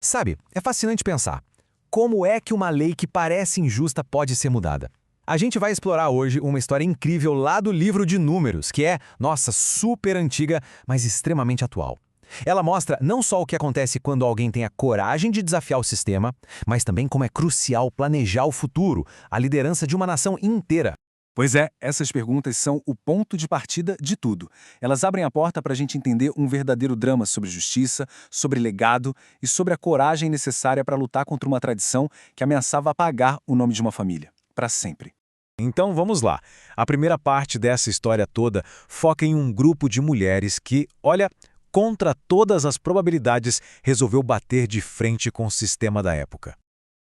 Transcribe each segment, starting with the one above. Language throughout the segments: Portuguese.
Sabe, é fascinante pensar. Como é que uma lei que parece injusta pode ser mudada? A gente vai explorar hoje uma história incrível lá do livro de Números, que é, nossa, super antiga, mas extremamente atual. Ela mostra não só o que acontece quando alguém tem a coragem de desafiar o sistema, mas também como é crucial planejar o futuro, a liderança de uma nação inteira. Pois é, essas perguntas são o ponto de partida de tudo. Elas abrem a porta para a gente entender um verdadeiro drama sobre justiça, sobre legado e sobre a coragem necessária para lutar contra uma tradição que ameaçava apagar o nome de uma família, para sempre. Então vamos lá. A primeira parte dessa história toda foca em um grupo de mulheres que, olha, contra todas as probabilidades, resolveu bater de frente com o sistema da época.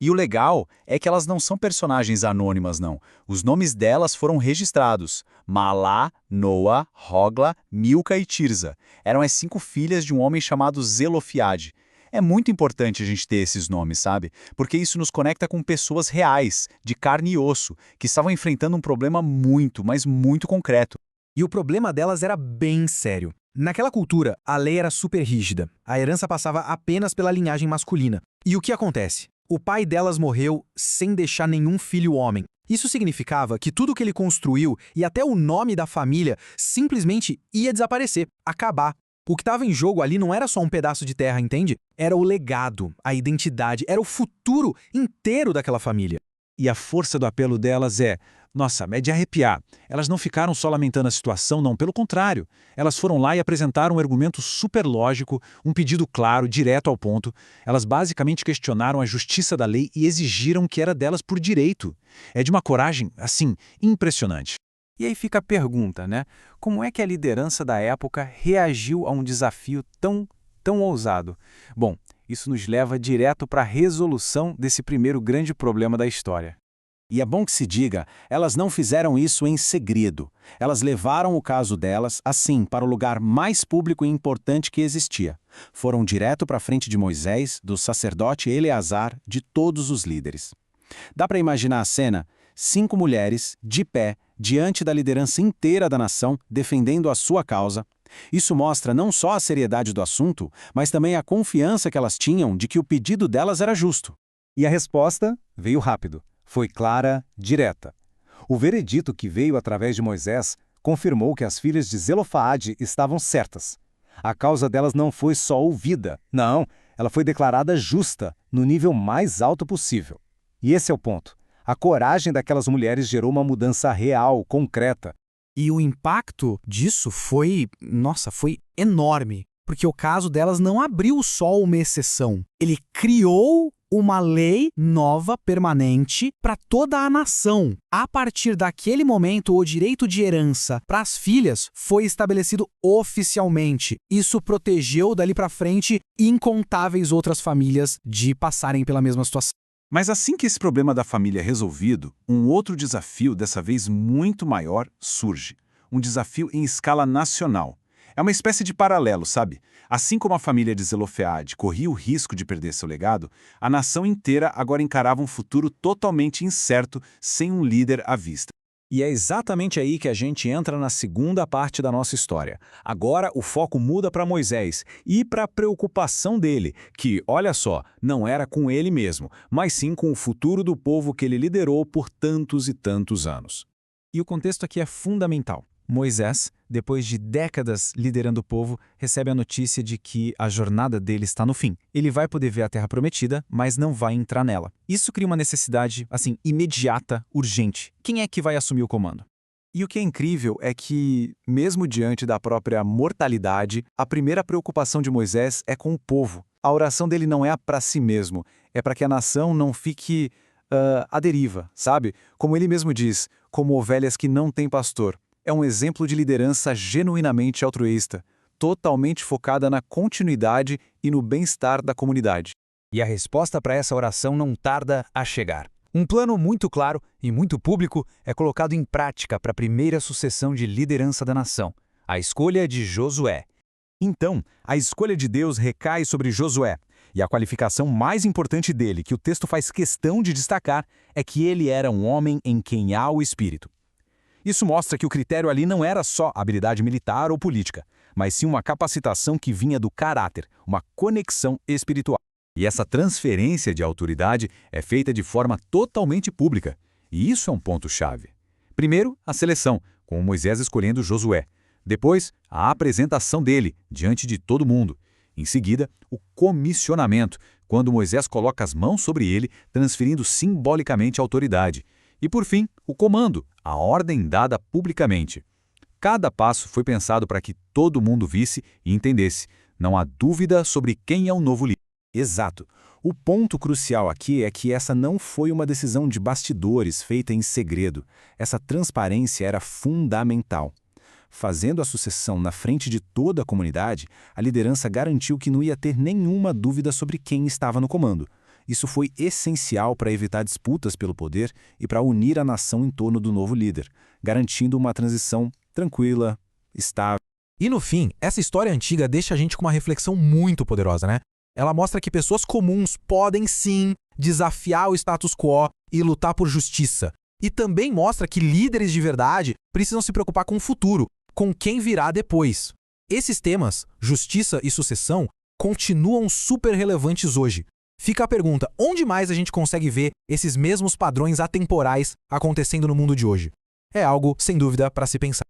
E o legal é que elas não são personagens anônimas, não. Os nomes delas foram registrados. Malá, Noa, Hogla, Milca e Tirza. Eram as 5 filhas de um homem chamado Zelofiade. É muito importante a gente ter esses nomes, sabe? Porque isso nos conecta com pessoas reais, de carne e osso, que estavam enfrentando um problema muito, mas muito concreto. E o problema delas era bem sério. Naquela cultura, a lei era super rígida. A herança passava apenas pela linhagem masculina. E o que acontece? O pai delas morreu sem deixar nenhum filho homem. Isso significava que tudo que ele construiu e até o nome da família simplesmente ia desaparecer, acabar. O que estava em jogo ali não era só um pedaço de terra, entende? Era o legado, a identidade, era o futuro inteiro daquela família. E a força do apelo delas é, nossa, é de arrepiar. Elas não ficaram só lamentando a situação, não, pelo contrário. Elas foram lá e apresentaram um argumento super lógico, um pedido claro, direto ao ponto. Elas basicamente questionaram a justiça da lei e exigiram o que era delas por direito. É de uma coragem, assim, impressionante. E aí fica a pergunta, né? Como é que a liderança da época reagiu a um desafio tão ousado? Bom, isso nos leva direto para a resolução desse primeiro grande problema da história. E é bom que se diga, elas não fizeram isso em segredo. Elas levaram o caso delas, assim, para o lugar mais público e importante que existia. Foram direto para a frente de Moisés, do sacerdote Eleazar, de todos os líderes. Dá para imaginar a cena? 5 mulheres, de pé, diante da liderança inteira da nação, defendendo a sua causa. Isso mostra não só a seriedade do assunto, mas também a confiança que elas tinham de que o pedido delas era justo. E a resposta veio rápido. Foi clara, direta. O veredito que veio através de Moisés confirmou que as filhas de Zelofade estavam certas. A causa delas não foi só ouvida, não, ela foi declarada justa, no nível mais alto possível. E esse é o ponto. A coragem daquelas mulheres gerou uma mudança real, concreta. E o impacto disso foi enorme, porque o caso delas não abriu só uma exceção. Ele criou uma lei nova, permanente, para toda a nação. A partir daquele momento, o direito de herança para as filhas foi estabelecido oficialmente. Isso protegeu dali para frente incontáveis outras famílias de passarem pela mesma situação. Mas assim que esse problema da família é resolvido, um outro desafio, dessa vez muito maior, surge. Um desafio em escala nacional. É uma espécie de paralelo, sabe? Assim como a família de Zelofeade corria o risco de perder seu legado, a nação inteira agora encarava um futuro totalmente incerto, sem um líder à vista. E é exatamente aí que a gente entra na segunda parte da nossa história. Agora o foco muda para Moisés e para a preocupação dele, que, olha só, não era com ele mesmo, mas sim com o futuro do povo que ele liderou por tantos e tantos anos. E o contexto aqui é fundamental. Moisés, depois de décadas liderando o povo, recebe a notícia de que a jornada dele está no fim. Ele vai poder ver a Terra Prometida, mas não vai entrar nela. Isso cria uma necessidade, imediata, urgente. Quem é que vai assumir o comando? E o que é incrível é que, mesmo diante da própria mortalidade, a primeira preocupação de Moisés é com o povo. A oração dele não é para si mesmo, é para que a nação não fique à deriva, sabe? Como ele mesmo diz, como ovelhas que não têm pastor. É um exemplo de liderança genuinamente altruísta, totalmente focada na continuidade e no bem-estar da comunidade. E a resposta para essa oração não tarda a chegar. Um plano muito claro e muito público é colocado em prática para a primeira sucessão de liderança da nação, a escolha de Josué. Então, a escolha de Deus recai sobre Josué, e a qualificação mais importante dele, que o texto faz questão de destacar, é que ele era um homem em quem há o Espírito. Isso mostra que o critério ali não era só habilidade militar ou política, mas sim uma capacitação que vinha do caráter, uma conexão espiritual. E essa transferência de autoridade é feita de forma totalmente pública. E isso é um ponto-chave. Primeiro, a seleção, com Moisés escolhendo Josué. Depois, a apresentação dele, diante de todo mundo. Em seguida, o comissionamento, quando Moisés coloca as mãos sobre ele, transferindo simbolicamente a autoridade. E por fim, o comando, a ordem dada publicamente. Cada passo foi pensado para que todo mundo visse e entendesse. Não há dúvida sobre quem é o novo líder. Exato. O ponto crucial aqui é que essa não foi uma decisão de bastidores feita em segredo. Essa transparência era fundamental. Fazendo a sucessão na frente de toda a comunidade, a liderança garantiu que não ia ter nenhuma dúvida sobre quem estava no comando. Isso foi essencial para evitar disputas pelo poder e para unir a nação em torno do novo líder, garantindo uma transição tranquila, estável. E no fim, essa história antiga deixa a gente com uma reflexão muito poderosa, né? Ela mostra que pessoas comuns podem sim desafiar o status quo e lutar por justiça. E também mostra que líderes de verdade precisam se preocupar com o futuro, com quem virá depois. Esses temas, justiça e sucessão, continuam super relevantes hoje. Fica a pergunta, onde mais a gente consegue ver esses mesmos padrões atemporais acontecendo no mundo de hoje? É algo, sem dúvida, para se pensar.